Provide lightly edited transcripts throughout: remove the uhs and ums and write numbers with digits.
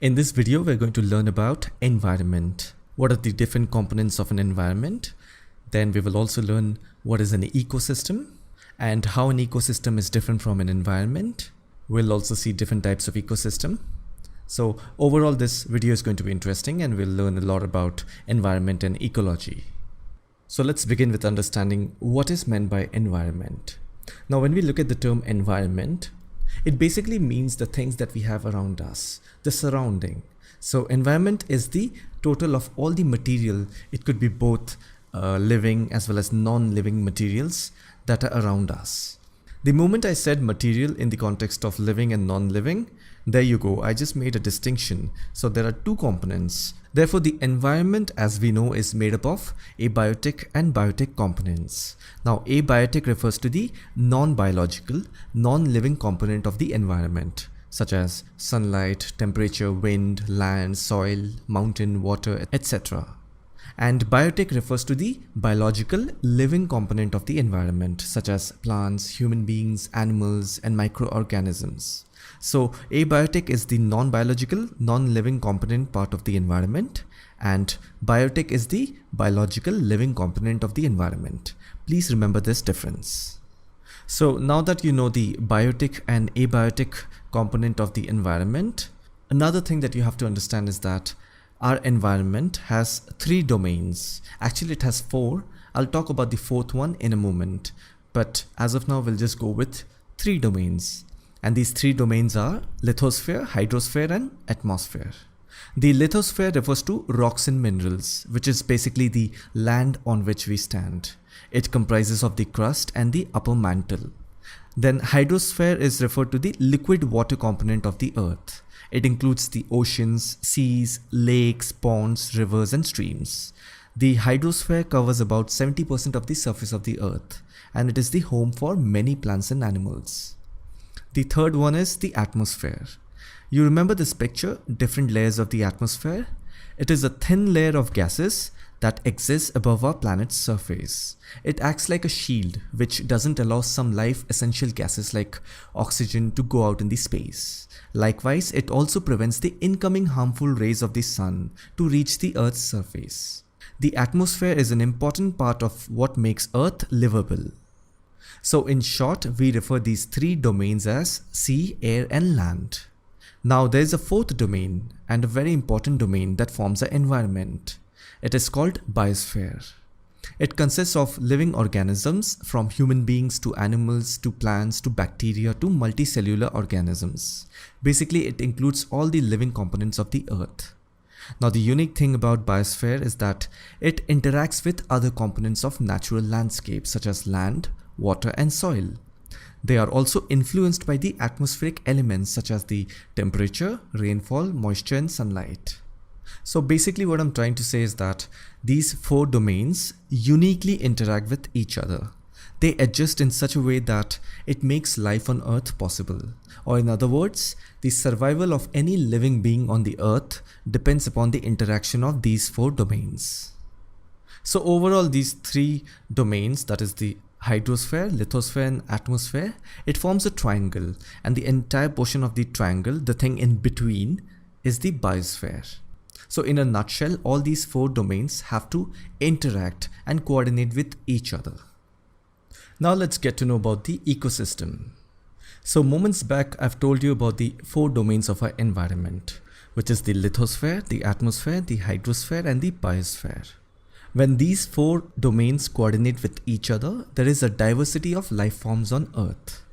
In this video, we're going to learn about environment. What are the different components of an environment? Then we will also learn what is an ecosystem and how an ecosystem is different from an environment. We'll also see different types of ecosystem. So overall, this video is going to be interesting and we'll learn a lot about environment and ecology. So let's begin with understanding what is meant by environment. Now, when we look at the term environment, it basically means the things that we have around us, the surrounding. So environment is the total of all the material. It could be both living as well as non-living materials that are around us. The moment I said material in the context of living and non-living, there you go, I just made a distinction. So there are two components. Therefore, the environment, as we know, is made up of abiotic and biotic components. Now, abiotic refers to the non-biological, non-living component of the environment, such as sunlight, temperature, wind, land, soil, mountain, water, etc. And biotic refers to the biological, living component of the environment, such as plants, human beings, animals, and microorganisms. So abiotic is the non-biological, non-living component part of the environment, and biotic is the biological, living component of the environment. Please remember this difference. So now that you know the biotic and abiotic component of the environment, another thing that you have to understand is that our environment has three domains. Actually, it has four. I'll talk about the fourth one in a moment. But as of now, we'll just go with three domains. And these three domains are lithosphere, hydrosphere, and atmosphere. The lithosphere refers to rocks and minerals, which is basically the land on which we stand. It comprises of the crust and the upper mantle. Then hydrosphere is referred to the liquid water component of the earth. It includes the oceans, seas, lakes, ponds, rivers, and streams. The hydrosphere covers about 70% of the surface of the earth, and it is the home for many plants and animals. The third one is the atmosphere. You remember this picture, different layers of the atmosphere? It is a thin layer of gases that exists above our planet's surface. It acts like a shield which doesn't allow some life essential gases like oxygen to go out in the space. Likewise, it also prevents the incoming harmful rays of the sun to reach the Earth's surface. The atmosphere is an important part of what makes Earth livable. So in short, we refer these three domains as sea, air, and land. Now there is a fourth domain and a very important domain that forms the environment. It is called biosphere. It consists of living organisms from human beings to animals to plants to bacteria to multicellular organisms. Basically, it includes all the living components of the earth. Now, the unique thing about biosphere is that it interacts with other components of natural landscapes such as land, water, and soil. They are also influenced by the atmospheric elements such as the temperature, rainfall, moisture, and sunlight. So basically what I'm trying to say is that these four domains uniquely interact with each other. They adjust in such a way that it makes life on Earth possible. Or in other words, the survival of any living being on the Earth depends upon the interaction of these four domains. So overall, these three domains, that is the hydrosphere, lithosphere, and atmosphere, it forms a triangle, and the entire portion of the triangle, the thing in between, is the biosphere. So in a nutshell, all these four domains have to interact and coordinate with each other. Now let's get to know about the ecosystem. So moments back, I've told you about the four domains of our environment, which is the lithosphere, the atmosphere, the hydrosphere, and the biosphere. When these four domains coordinate with each other, there is a diversity of life forms on Earth.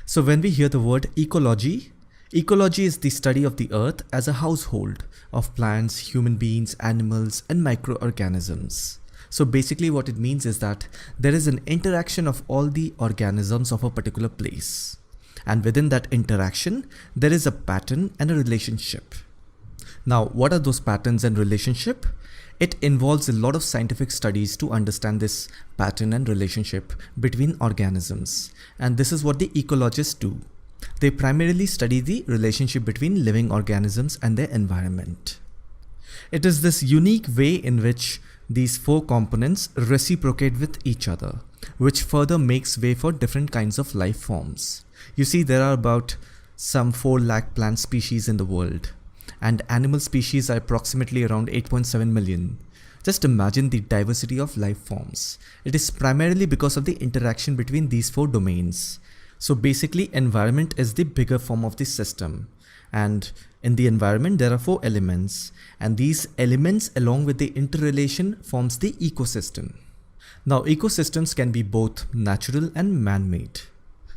So when we hear the word ecology, ecology is the study of the earth as a household of plants, human beings, animals, and microorganisms. So basically what it means is that there is an interaction of all the organisms of a particular place. And within that interaction, there is a pattern and a relationship. Now, what are those patterns and relationship? It involves a lot of scientific studies to understand this pattern and relationship between organisms. And this is what the ecologists do. They primarily study the relationship between living organisms and their environment. It is this unique way in which these four components reciprocate with each other, which further makes way for different kinds of life forms. You see, there are about some 4 lakh plant species in the world. and animal species are approximately around 8.7 million. Just imagine the diversity of life forms. It is primarily because of the interaction between these four domains. So basically, environment is the bigger form of the system. And in the environment, there are four elements. And these elements, along with the interrelation, forms the ecosystem. Now, ecosystems can be both natural and man-made.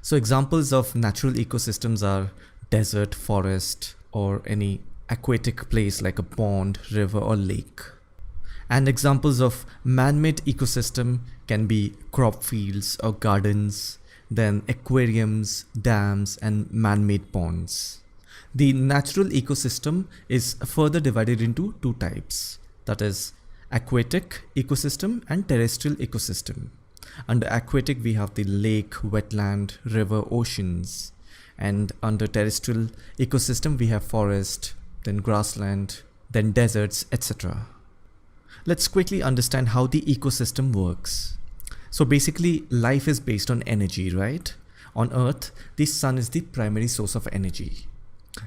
So examples of natural ecosystems are desert, forest, or any aquatic place like a pond, river, or lake. And examples of man-made ecosystem can be crop fields or gardens, then aquariums, dams, and man-made ponds. The natural ecosystem is further divided into two types, that is aquatic ecosystem and terrestrial ecosystem. Under aquatic we have the lake, wetland, river, oceans, and under terrestrial ecosystem we have forest, then grassland, then deserts, etc. Let's quickly understand how the ecosystem works. So basically, life is based on energy, right? On Earth, the sun is the primary source of energy.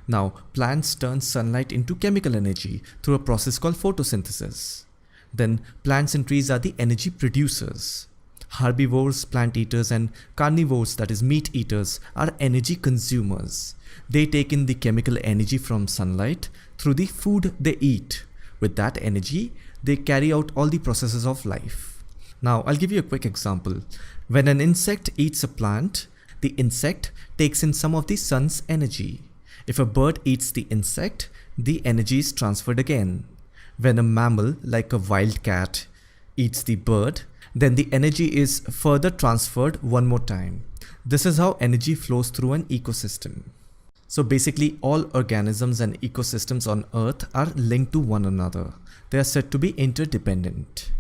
Now, plants turn sunlight into chemical energy through a process called photosynthesis. Then, plants and trees are the energy producers. Herbivores, plant eaters, and carnivores, that is meat eaters, are energy consumers. They take in the chemical energy from sunlight through the food they eat. With that energy, they carry out all the processes of life. Now, I'll give you a quick example. When an insect eats a plant, the insect takes in some of the sun's energy. If a bird eats the insect, the energy is transferred again. When a mammal, like a wild cat, eats the bird, then the energy is further transferred one more time. This is how energy flows through an ecosystem. So basically, all organisms and ecosystems on Earth are linked to one another. They are said to be interdependent.